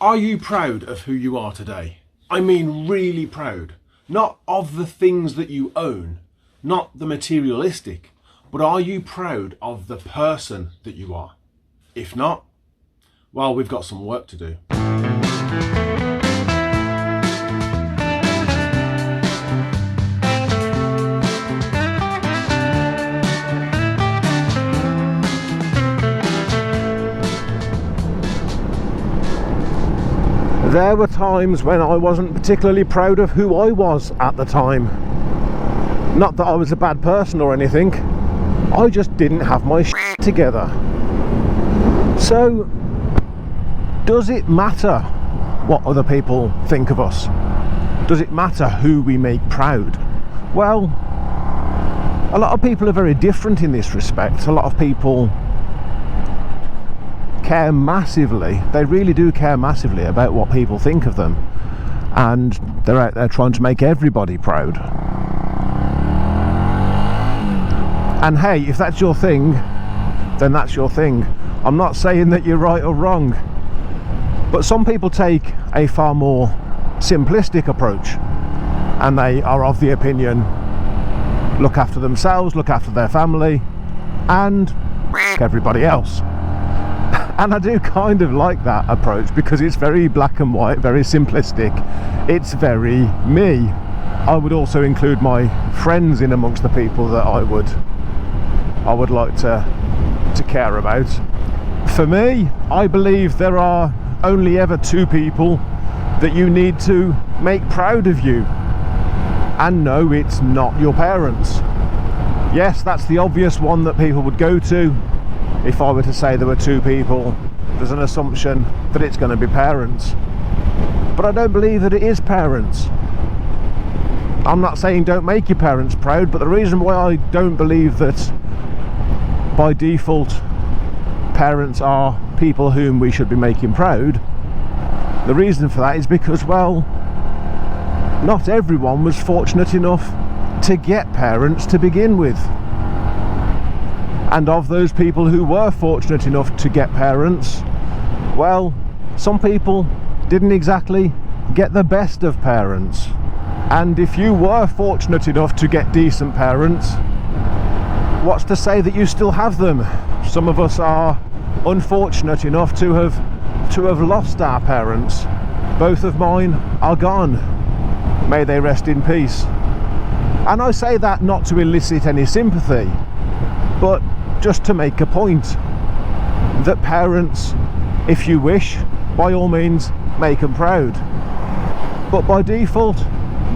Are you proud of who you are today? I mean really proud. Not of the things that you own, not the materialistic, but are you proud of the person that you are? If not, well, we've got some work to do. There were times when I wasn't particularly proud of who I was at the time. Not that I was a bad person or anything, I just didn't have my shit together. So, does it matter what other people think of us? Does it matter who we make proud? Well, a lot of people are very different in this respect. A lot of people care massively, they really do care massively about what people think of them, and they're out there trying to make everybody proud. And hey, if that's your thing, then that's your thing. I'm not saying that you're right or wrong, but some people take a far more simplistic approach, and they are of the opinion, look after themselves, look after their family, and everybody else. And I do kind of like that approach because it's very black and white, very simplistic. It's very me. I would also include my friends in amongst the people that I would like to care about. For me, I believe there are only ever two people that you need to make proud of you. And no, it's not your parents. Yes, that's the obvious one that people would go to. If I were to say there were two people, there's an assumption that it's going to be parents. But I don't believe that it is parents. I'm not saying don't make your parents proud, but the reason why I don't believe that by default parents are people whom we should be making proud, the reason for that is because, well, not everyone was fortunate enough to get parents to begin with. And of those people who were fortunate enough to get parents, well, some people didn't exactly get the best of parents. And if you were fortunate enough to get decent parents, what's to say that you still have them? Some of us are unfortunate enough to have lost our parents. Both of mine are gone. May they rest in peace. And I say that not to elicit any sympathy, but just to make a point that parents, if you wish, by all means make them proud, but by default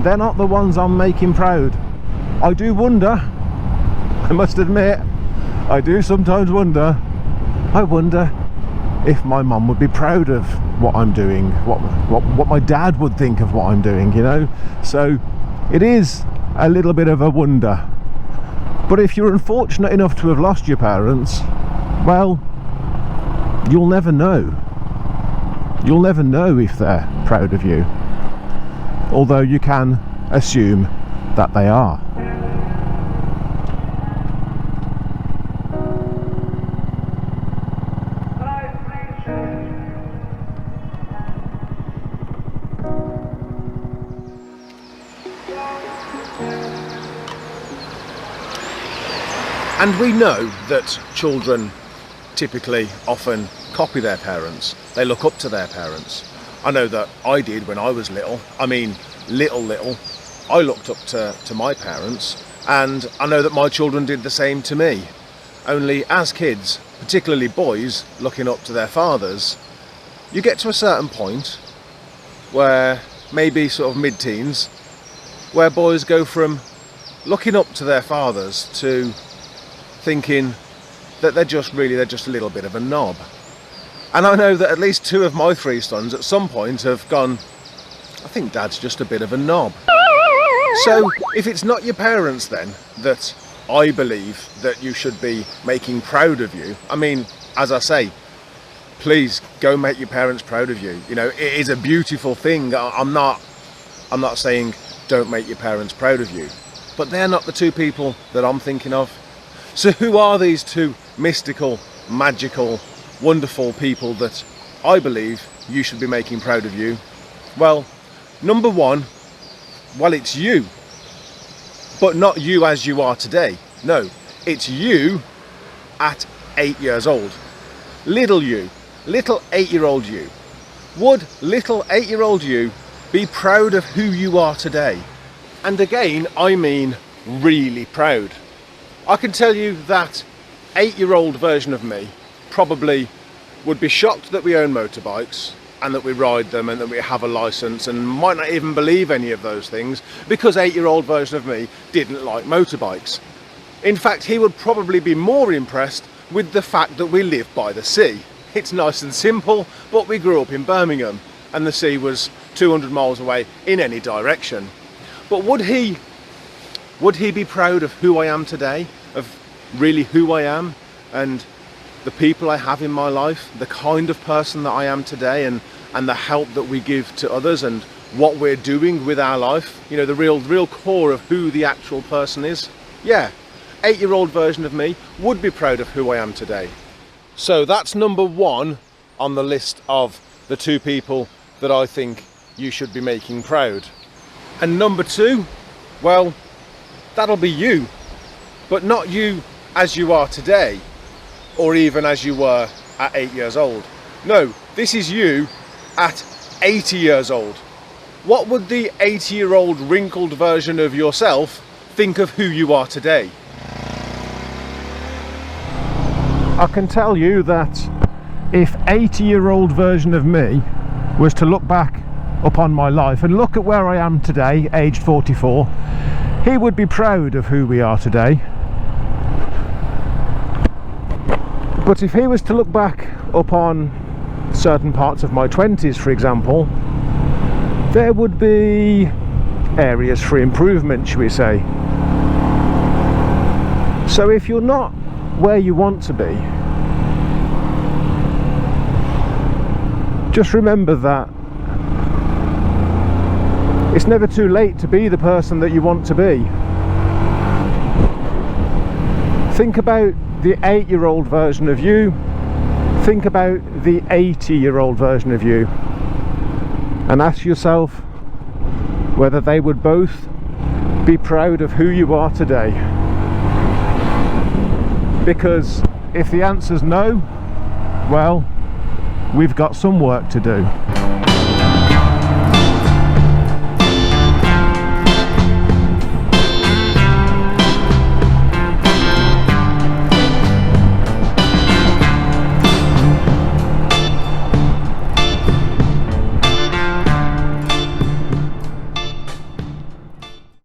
they're not the ones I'm making proud. I do wonder, I must admit, I do sometimes wonder, I wonder if my mum would be proud of what I'm doing, what my dad would think of what I'm doing, you know. So it is a little bit of a wonder. But if you're unfortunate enough to have lost your parents, well, you'll never know. You'll never know if they're proud of you. Although you can assume that they are. And we know that children typically often copy their parents. They look up to their parents. I know that I did when I was little. I mean, little. I looked up to my parents, and I know that my children did the same to me. Only as kids, particularly boys, looking up to their fathers, you get to a certain point where, maybe sort of mid-teens, where boys go from looking up to their fathers to thinking that they're just a little bit of a knob. And I know that at least two of my three sons at some point have gone, I think Dad's just a bit of a knob. So if it's not your parents then that I believe that you should be making proud of you, I mean, as I say, please go make your parents proud of you. You know, it is a beautiful thing. I'm not saying don't make your parents proud of you, but they're not the two people that I'm thinking of. So who are these two mystical, magical, wonderful people that I believe you should be making proud of you? Well, number one, well, it's you. But not you as you are today. No, it's you at 8 years old. Little you, little 8-year-old you. Would little 8-year-old you be proud of who you are today? And again, I mean really proud. I can tell you that 8-year-old version of me probably would be shocked that we own motorbikes and that we ride them and that we have a license, and might not even believe any of those things because 8-year-old version of me didn't like motorbikes. In fact, he would probably be more impressed with the fact that we live by the sea. It's nice and simple, but we grew up in Birmingham and the sea was 200 miles away in any direction. But would he be proud of who I am today, of really who I am and the people I have in my life, the kind of person that I am today, and the help that we give to others, and what we're doing with our life, you know, the real core of who the actual person is? Yeah, 8-year-old version of me would be proud of who I am today. So that's number one on the list of the 2 people that I think you should be making proud. And number 2, well, that'll be you, but not you as you are today, or even as you were at 8 years old. No, this is you at 80 years old. What would the 80-year-old wrinkled version of yourself think of who you are today? I can tell you that if 80-year-old version of me was to look back upon my life and look at where I am today, aged 44, he would be proud of who we are today. But if he was to look back upon certain parts of my 20s, for example, there would be areas for improvement, shall we say. So if you're not where you want to be, just remember that it's never too late to be the person that you want to be. Think about the 8-year-old version of you, think about the 80-year-old version of you, and ask yourself whether they would both be proud of who you are today. Because if the answer's no, well, we've got some work to do.